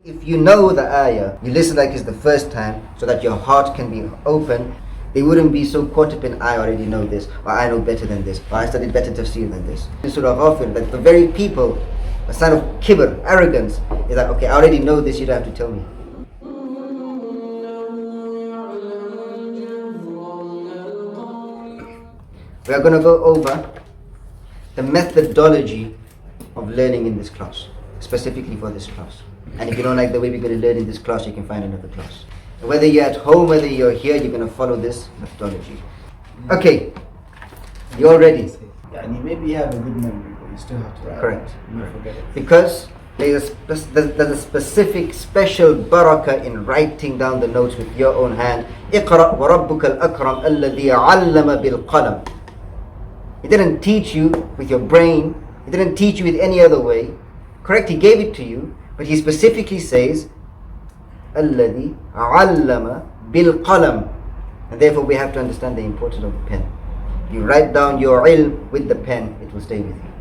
If you know the ayah, you listen like it's the first time so that your heart can be open. They wouldn't be so caught up in, I already know this, or I know better than this, or I studied better tafsir than this. In Surah Ghafir, that the very people, a sign of kibr, arrogance, is like, okay, I already know this, you don't have to tell me. We are going to go over the methodology of learning in this class, specifically for this class. And if you don't like the way we're going to learn in this class, you can find another class. And whether you're at home, whether you're here, you're going to follow this methodology. Okay, you all ready? Yeah, and maybe you have a good memory, but you still have to write. Correct. You won't forget it. Because there's a specific special barakah in writing down the notes with your own hand. اقرأ وربك الأكرم الذي علم بالقلم. He didn't teach you with your brain. He didn't teach you with any other way. Correct, he gave it to you, but he specifically says الذي علم بالقلم. And therefore we have to understand the importance of the pen. You write down your ilm with the pen, it will stay with you.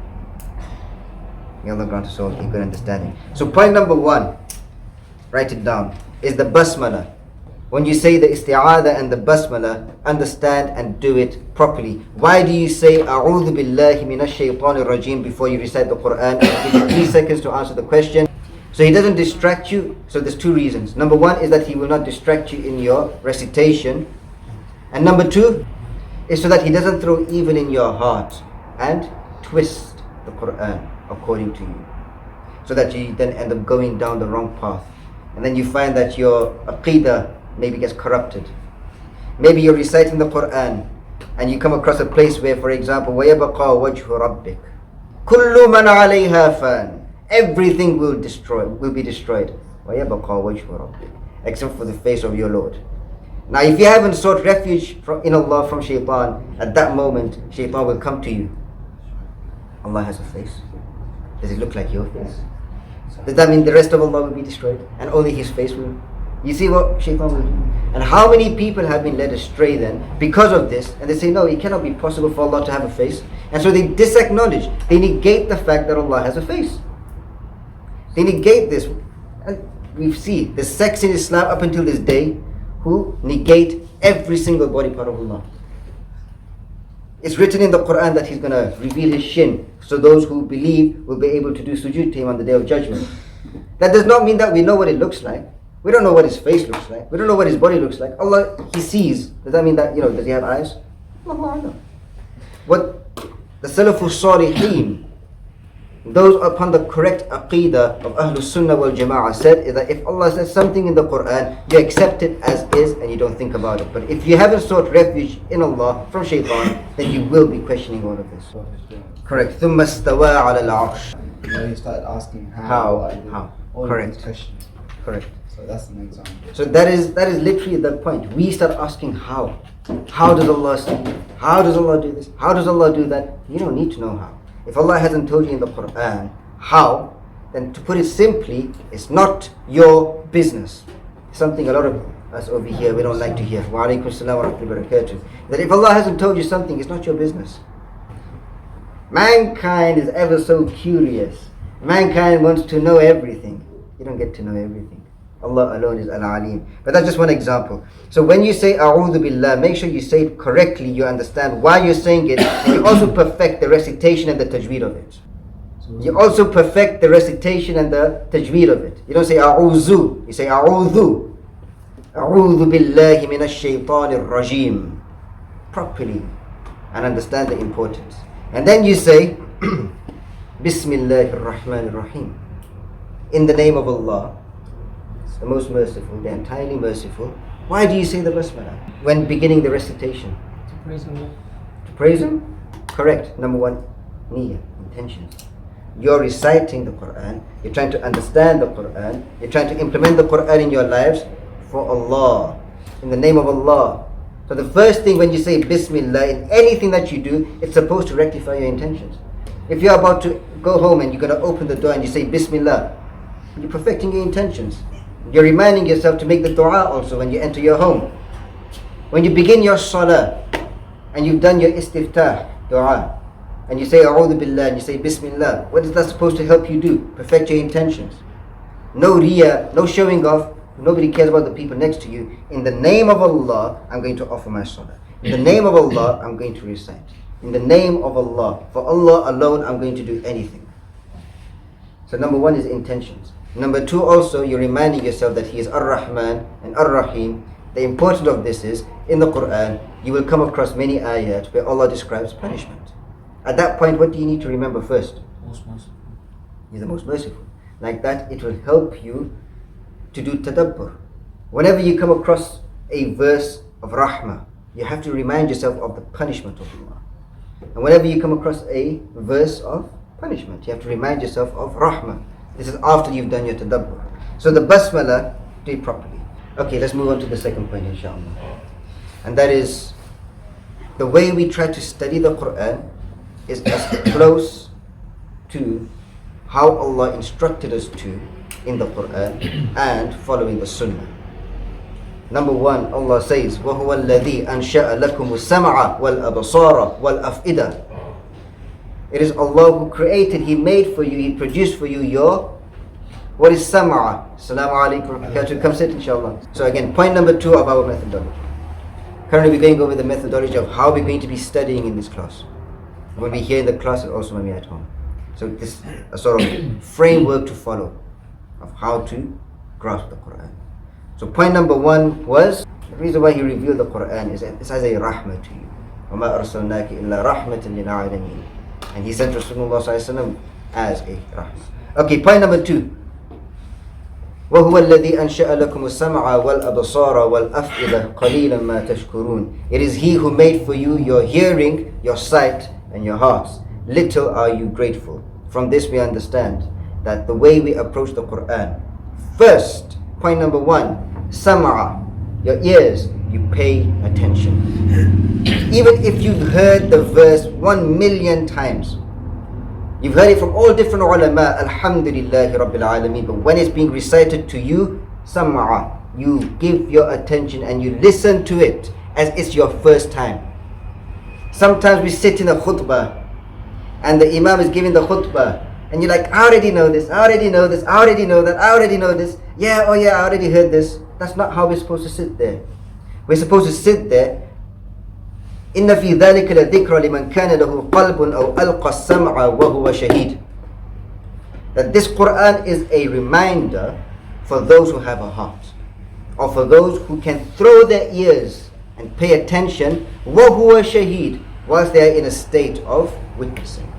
May Allah grant us all a good understanding. So point number 1, write it down, is the basmala. When you say the isti'adha and the basmala, understand and do it properly. Why do you say A'udhu billahi minash shaytanir rajim before you recite the Qur'an? I'll give you 3 seconds to answer the question. So he doesn't distract you. So there's 2 reasons. Number 1 is that he will not distract you in your recitation. And number 2 is so that he doesn't throw evil in your heart and twist the Qur'an according to you, so that you then end up going down the wrong path. And then you find that your aqidah maybe gets corrupted. Maybe you're reciting the Qur'an and you come across a place where, for example, وَيَبَقَى وَجْهُ رَبِّكَ كُلُّ مَنْ عَلَيْهَا فَانٍ. Everything will be destroyed. وَيَبَقَى وَجْهُ رَبِّكَ, except for the face of your Lord. Now if you haven't sought refuge in Allah from shaitan, at that moment shaitan will come to you. Allah has a face. Does it look like your face? Does that mean the rest of Allah will be destroyed and only his face will? You see what shaitan will do? And how many people have been led astray then because of this? And they say, no, it cannot be possible for Allah to have a face. And so they disacknowledge, they negate the fact that Allah has a face. They negate this. And we see the sects in Islam up until this day who negate every single body part of Allah. It's written in the Qur'an that he's going to reveal his shin, so those who believe will be able to do sujood to him on the day of judgment. That does not mean that we know what it looks like. We don't know what his face looks like. We don't know what his body looks like. Allah, he sees. Does that mean that, does he have eyes? Allah, no. What the Salafus Salihin, those upon the correct aqidah of Ahlus Sunnah wal Jama'ah said is that if Allah says something in the Qur'an, you accept it as is and you don't think about it. But if you haven't sought refuge in Allah from shaitan, then you will be questioning all of this. Correct. ثُمَّ اسْتَوَى عَلَى الْعَرْشِ. Now you start asking How? All Correct. these questions. Correct. So that's an example. So that is literally the point. We start asking how. How does Allah say? How does Allah do this? How does Allah do that? You don't need to know how. If Allah hasn't told you in the Qur'an how, then to put it simply, it's not your business. Something a lot of us over here, we don't like to hear. Wa alaikum assalam wa rahmatullahi wa barakatuh. That if Allah hasn't told you something, it's not your business. Mankind is ever so curious. Mankind wants to know everything. You don't get to know everything. Allah alone is Al-Alim. But that's just one example. So when you say A'udhu Billah, make sure you say it correctly, you understand why you're saying it, and you also perfect the recitation and the tajweed of it. You also perfect the recitation and the tajweed of it. You don't say A'udhu, you say A'udhu. A'udhu Billahi minash shaytanir rajim. Properly, and understand the importance. And then you say Bismillahir Rahmanir Rahim. In the name of Allah, the most merciful, the entirely merciful. Why do you say the basmala when beginning the recitation? To praise Allah. To praise Him? Correct. Number 1, niyyah, intentions. You're reciting the Qur'an, you're trying to understand the Qur'an, you're trying to implement the Qur'an in your lives for Allah, in the name of Allah. So the first thing when you say Bismillah in anything that you do, it's supposed to rectify your intentions. If you're about to go home and you're going to open the door and you say Bismillah, you're perfecting your intentions. You're reminding yourself to make the dua also when you enter your home. When you begin your salah and you've done your istiftah dua and you say A'udhu Billah and you say Bismillah, what is that supposed to help you do? Perfect your intentions. no riya, no showing off. Nobody cares about the people next to you. In the name of Allah, I'm going to offer my salah. In the name of Allah, I'm going to recite. In the name of Allah, for Allah alone, I'm going to do anything. So number one is intentions. Number two, also, you're reminding yourself that He is Ar-Rahman and Ar-Rahim. The importance of this is, in the Qur'an, you will come across many ayat where Allah describes punishment. At that point, what do you need to remember first? Most merciful. He's the most merciful. Like that, it will help you to do tadabbur. Whenever you come across a verse of rahmah, you have to remind yourself of the punishment of Allah. And whenever you come across a verse of punishment, you have to remind yourself of rahmah. This is after you've done your tadabbur. So the basmala, do it properly. Okay, let's move on to the second point, inshallah. And that is, the way we try to study the Qur'an is as close to how Allah instructed us to in the Qur'an and following the Sunnah. Number one, Allah says, وَهُوَ الَّذِي أَنْشَأَ لَكُمُ السَّمْعَ وَالْأَبْصَارَ وَالْأَفْئِدَةَ. It is Allah who created, He made for you, He produced for you your, what is sam'a? Assalamu alaikum. Come sit, inshallah. So again, point number two of our methodology. Currently we're going over the methodology of how we're going to be studying in this class. When we're here in the class and also when we're at home. So this is a sort of framework to follow of how to grasp the Qur'an. So point number one was, the reason why He revealed the Qur'an is it's as a rahmah to you. وَمَا أَرْسَلْنَاكِ إِلَّا رَحْمَةً لِلْعَالَمِينَ. And He sent Rasulullah as a rahmah. Okay, point number two. وَهُوَ الَّذِي أَنْشَأَ لَكُمُ السَّمْعَ وَالْأَبْصَارَ وَالْأَفْئِدَةَ قَلِيلًا مَا تَشْكُرُونَ. It is He who made for you your hearing, your sight, and your hearts. Little are you grateful. From this we understand that the way we approach the Qur'an, first, point number one, sam'a, your ears, you pay attention. Even if you've heard the verse 1,000,000 times, you've heard it from all different ulama, alhamdulillahi rabbil alameen, but when it's being recited to you, sam'a, you give your attention and you listen to it as it's your first time. Sometimes we sit in a khutbah and the imam is giving the khutbah and you're like, I already know this, I already know this, I already know that, I already know this. Yeah, oh yeah, I already heard this. That's not how we're supposed to sit there. We're supposed to sit there. إِنَّ فِي ذَلِكَ لَذِكْرَ لِمَنْ كَانَ لَهُ قَلْبٌ أَوْ أَلْقَى السَّمْعَ وَهُوَ شَهِيدٌ. That this Qur'an is a reminder for those who have a heart, or for those who can throw their ears and pay attention, وَهُوَ شَهِيدٌ, whilst they are in a state of witnessing.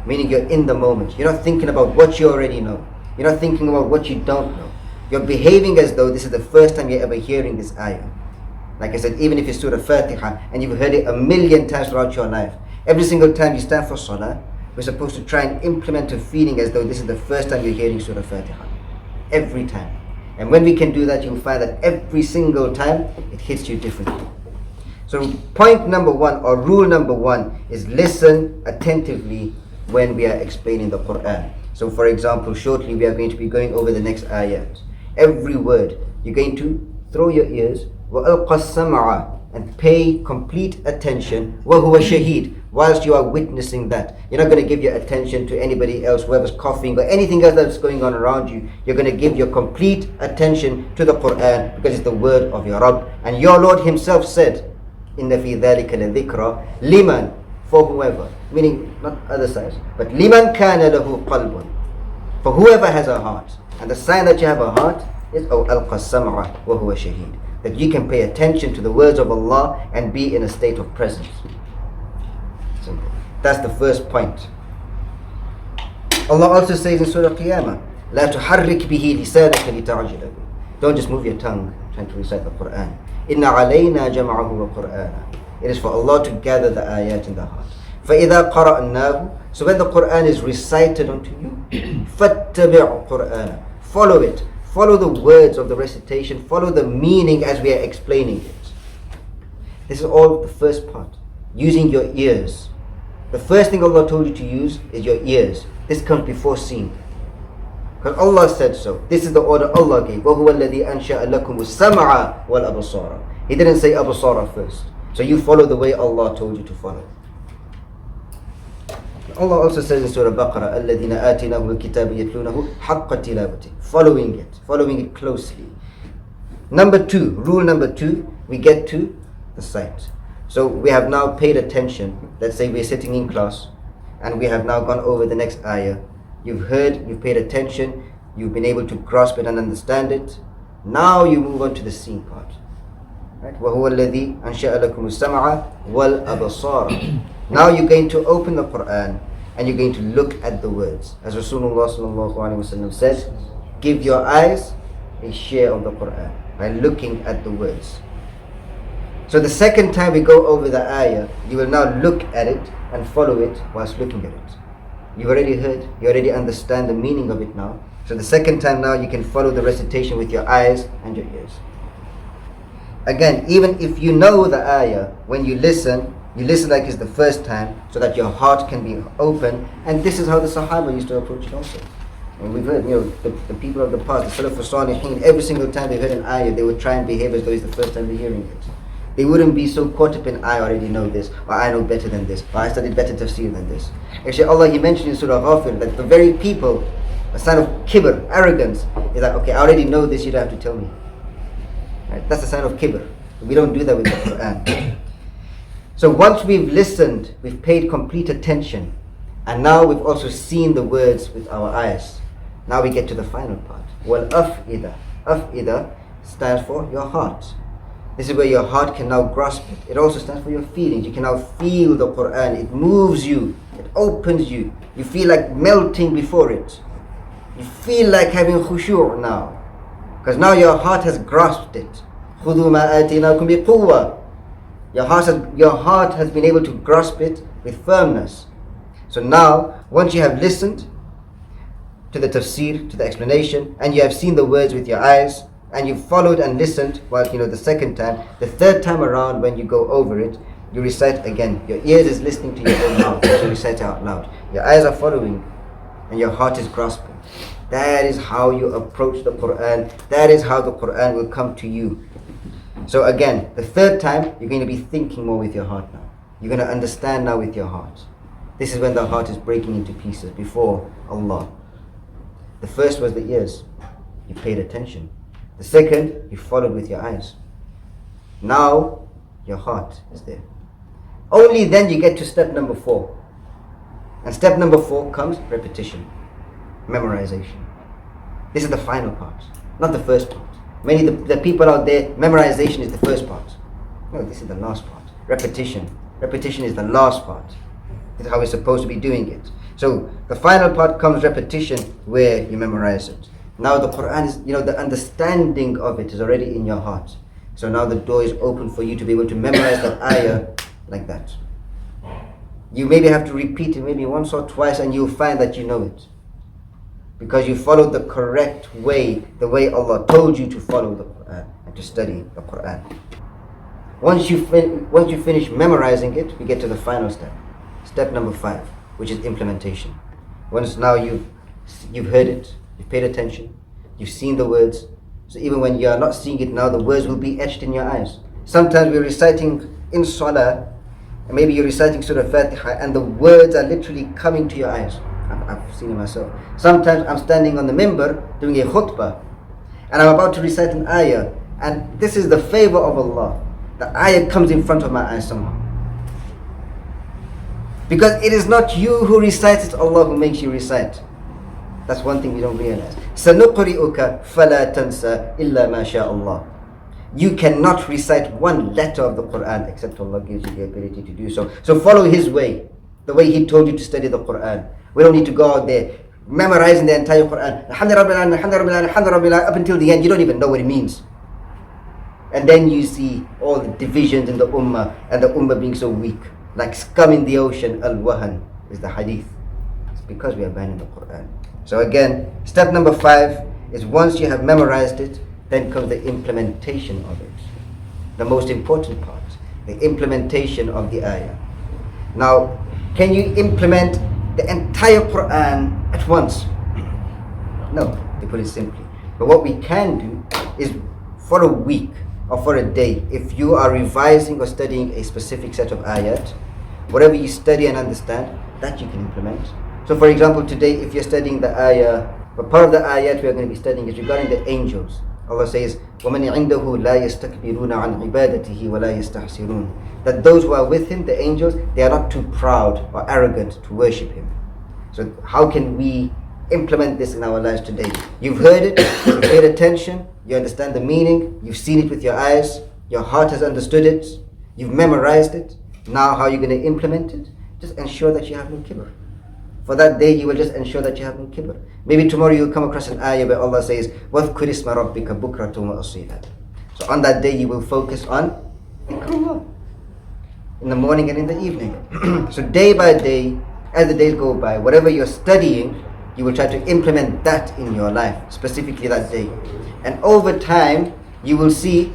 Meaning you're in the moment. You're not thinking about what you already know. You're not thinking about what you don't know. You're behaving as though this is the first time you're ever hearing this ayah. Like I said, even if it's Surah Fatiha and you've heard it 1,000,000 times throughout your life, every single time you stand for Salah, we're supposed to try and implement a feeling as though this is the first time you're hearing Surah Fatiha. Every time. And when we can do that, you'll find that every single time it hits you differently. So point number one, or rule number one, is listen attentively when we are explaining the Qur'an. So for example, shortly we are going to be going over the next ayat. Every word, you're going to throw your ears, وَأَلْقَى السَّمْعَ, and pay complete attention, وَهُوَ شَهِيدٌ, whilst you are witnessing that. You're not going to give your attention to anybody else, whoever's coughing or anything else that's going on around you. You're going to give your complete attention to the Qur'an because it's the word of your Rabb. And your Lord Himself said, إِنَّ فِي ذَلِكَ لَذِكْرَ لِمَنْ, for whoever, meaning not other sides, but لِمَنْ كَانَ لَهُ قَلْبٌ, for whoever has a heart. And the sign that you have a heart is أَوْ أَلْقَى السَّمْعَ وَهُوَ شَهِيدٌ, that you can pay attention to the words of Allah and be in a state of presence. Simple. That's the first point. Allah also says in Surah Qiyamah, لا تحرك به لسانك لتعجل به. Don't just move your tongue trying to recite the Qur'an. إِنَّ عَلَيْنَا جَمْعَهُ وَقُرْآنًا. It is for Allah to gather the ayat in the heart. فَإِذَا قَرَأْنَاهُ, so when the Qur'an is recited unto you, فَاتَّبِعْ قُرْآنًا, follow it. Follow the words of the recitation. Follow the meaning as we are explaining it. This is all the first part. Using your ears. The first thing Allah told you to use is your ears. This comes before seeing. Because Allah said so. This is the order Allah gave. وَهُوَ الَّذِي أَنْشَأَ لَكُمُ السَّمْعَ وَالْأَبْصَارَ. He didn't say abasara first. So you follow the way Allah told you to follow. Allah also says in Surah Baqarah, الَّذِينَ آتِينَاهُمُ الْكِتَابَ يَتْلُونَهُ حَقَّ تِلَاوَتِهِ, following it closely. Rule number two, we get to the sight. So we have now paid attention. Let's say we're sitting in class and we have now gone over the next ayah. You've heard, you've paid attention, you've been able to grasp it and understand it. Now you move on to the seeing part. Right? وَهُوَ الَّذِي أَنْشَأَ لَكُمُ السَّمْعَ وَالْأَبْصَارَ. Now you're going to open the Qur'an and you're going to look at the words. As Rasulullah sallallahu alaihi wasallam says, give your eyes a share of the Qur'an by looking at the words. So the second time we go over the ayah, you will now look at it and follow it whilst looking at it. You've already heard, you already understand the meaning of it now. So the second time now you can follow the recitation with your eyes and your ears. Again, even if you know the ayah, when you listen like it's the first time so that your heart can be open. And this is how the Sahaba used to approach it also. And we've heard, the people of the past, the Salaf al-Salihin, every single time they heard an ayah, they would try and behave as though it's the first time they're hearing it. They wouldn't be so caught up in, I already know this, or I know better than this, or I studied better tafsir than this. Actually, Allah, He mentioned in Surah Ghafir that the very people, a sign of kibr, arrogance, is like, okay, I already know this, you don't have to tell me. Right? That's a sign of kibr. We don't do that with the Qur'an. So once we've listened, we've paid complete attention, and now we've also seen the words with our eyes. Now we get to the final part. Wal-af'ida. Af'ida stands for your heart. This is where your heart can now grasp it. It also stands for your feelings. You can now feel the Qur'an. It moves you. It opens you. You feel like melting before it. You feel like having khushu' now. Because now your heart has grasped it. خُذُوا مَا آتِينَاكُمْ بِقُوَّةٍ. Your heart has been able to grasp it with firmness. So now, once you have listened to the tafsir, to the explanation, and you have seen the words with your eyes, and you've followed and listened, the second time, the third time around when you go over it, you recite again. Your ears is listening to your own mouth, so you recite out loud. Your eyes are following, and your heart is grasping. That is how you approach the Qur'an. That is how the Qur'an will come to you. So again, the third time, you're going to be thinking more with your heart now. You're going to understand now with your heart. This is when the heart is breaking into pieces before Allah. The first was the ears. You paid attention. The second, you followed with your eyes. Now, your heart is there. Only then you get to step number 4. And step number 4 comes repetition, memorization. This is the final part, not the first part. Many the people out there, memorization is the first part. No, this is the last part. Repetition. Repetition is the last part. This is how we're supposed to be doing it. So the final part comes repetition, where you memorize it. Now the Qur'an is, the understanding of it is already in your heart. So now the door is open for you to be able to memorize that ayah like that. You maybe have to repeat it maybe once or twice and you'll find that you know it. Because you followed the correct way, the way Allah told you to follow the Qur'an and to study the Qur'an. Once you finish memorizing it, we get to the final step. Step number 5, which is implementation. Once now you've heard it, you've paid attention, you've seen the words. So even when you are not seeing it now, the words will be etched in your eyes. Sometimes we're reciting in Salah, and maybe you're reciting Surah Fatiha, and the words are literally coming to your eyes. I've seen it myself. Sometimes I'm standing on the mimbar doing a khutbah, and I'm about to recite an ayah, and this is the favor of Allah. The ayah comes in front of my eyes somehow. Because it is not you who recites, it's Allah who makes you recite. That's one thing we don't realize. سَنُقْرِئُكَ فَلَا تَنْسَى إِلَّا مَا شَاءَ اللَّهِ. You cannot recite one letter of the Qur'an except Allah gives you the ability to do so. So follow His way, the way He told you to study the Qur'an. We don't need to go out there memorizing the entire Qur'an. Up until the end, you don't even know what it means. And then you see all the divisions in the ummah, and the ummah being so weak. Like scum in the ocean, al-wahan is the hadith. It's because we are abandoning the Qur'an. So again, step number 5 is once you have memorized it, then comes the implementation of it. The most important part, the implementation of the ayah. Now, can you implement the entire Qur'an at once? No, to put it simply. But what we can do is for a week or for a day, if you are revising or studying a specific set of ayat, whatever you study and understand, that you can implement. So for example, today if you're studying the ayah, but part of the ayat we are going to be studying is regarding the angels. Allah says, وَمَنْ عِنْدَهُ لَا يَسْتَكْبِرُونَ عَنْ عِبَادَتِهِ وَلَا يَسْتَحْسِرُونَ. That those who are with him, the angels, they are not too proud or arrogant to worship him. So how can we implement this in our lives today? You've heard it, you've paid attention, you understand the meaning, you've seen it with your eyes, your heart has understood it, you've memorized it. Now how are you going to implement it? Just ensure that you have no kibr. For that day you will just ensure that you have no kibr. Maybe tomorrow you'll come across an ayah where Allah says, وَذْكُرِ اسْمَ رَبِّكَ بُكْرَةٌ وَأَصِيلًا. So on that day you will focus on dhikrullah in the morning and in the evening. So day by day, as the days go by, whatever you're studying, you will try to implement that in your life, specifically that day. And over time, you will see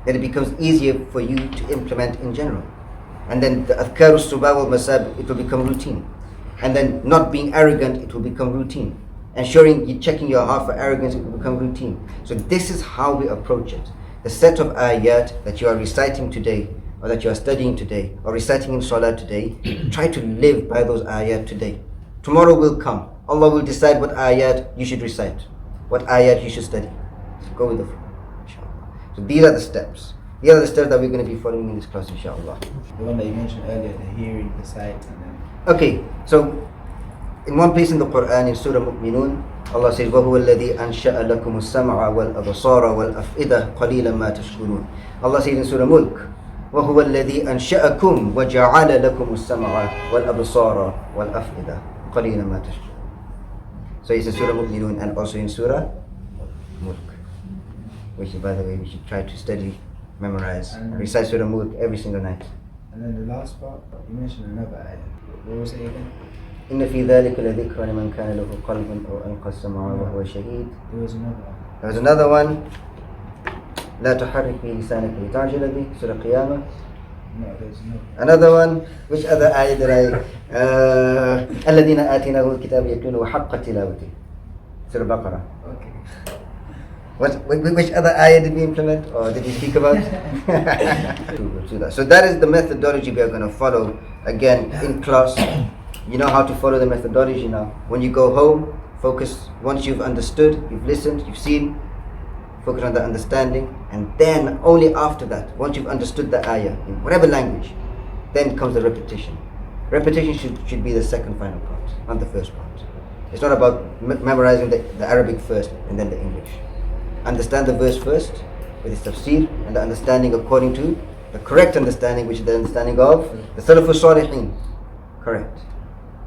that it becomes easier for you to implement in general. And then the adhkar al-subah wal-masab, it will become routine. And then not being arrogant, it will become routine. Ensuring you checking your heart for arrogance, it will become routine. So this is how we approach it. The set of ayat that you are reciting today, or that you are studying today, or reciting in salah today, try to live by those ayat today. Tomorrow will come. Allah will decide what ayat you should recite, what ayat you should study. So go with the flow, inshallah. So these are the steps. These are the steps that we're going to be following in this class, inshallah. The one that you mentioned earlier, the hearing, the sight, and then... Okay, so in one place in the Qur'an, in Surah Mu'minun, Allah says, وَهُوَ الَّذِي أَنْشَأَ لَكُمُ السَّمْعَ وَالْأَبْصَارَ وَالْأَفْئِدَةَ قَلِيلًا مَا تَشْكُرُونَ. Allah says in Surah Mulk, وَهُوَ الَّذِي أَنْشَأَكُمْ وَجَعَلَ لَكُمُ السَّمْعَ وَالْأَبْصَارَ وَالْأَفْئِدَةَ قَلِيلًا مَا تَشْكُرُونَ. So it's in Surah Mu'minun and also in Surah Mulk, which by the way we should try to study, memorize, and recite Surah Mulk every single night. And then the last part, you mentioned another ayah. What was it again? إن في ذلك لذكرى لمن كان له قلب أو ألقى السمع وهو شهيد. There was another one. There was another one. لا تحرك به لسانك لتعجل به. Surah Qiyamah. No, there's another. Another one. Which other ayah did I? الذين آتيناهم الكتاب يتلونه حق تلاوته. Surah Baqarah. Okay. Which other ayah did we implement or did we speak about? So that is the methodology we are going to follow again in class. You know how to follow the methodology now. When you go home, focus. Once you've understood, you've listened, you've seen, focus on the understanding, and then only after that, once you've understood the ayah in whatever language, then comes the repetition. Repetition should be the second final part, not the first part. It's not about memorizing the Arabic first and then the English. Understand the verse first with its tafsir and the understanding according to the correct understanding, which is the understanding of the Salafus Salihin. Correct.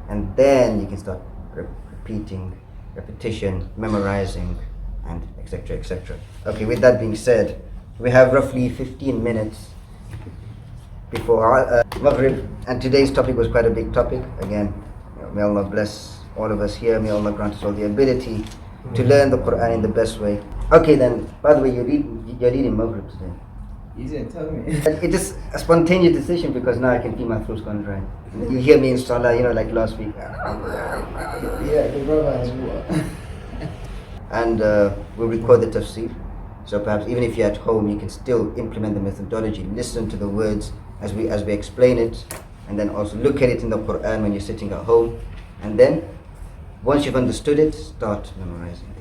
And then you can start repeating, repetition, memorizing, and etc. etc. Okay, with that being said, we have roughly 15 minutes before Maghrib, and today's topic was quite a big topic. Again, may Allah bless all of us here, may Allah grant us all the ability to learn the Qur'an in the best way. Okay then, by the way, you're reading Maghrib today. You didn't tell me. It is a spontaneous decision because now I can feel my throat's gone dry. You hear me in Salah, like last week. Yeah, the brother has water. And we'll record the tafsir. So perhaps even if you're at home, you can still implement the methodology. Listen to the words as we explain it, and then also look at it in the Qur'an when you're sitting at home. And then, once you've understood it, start memorizing.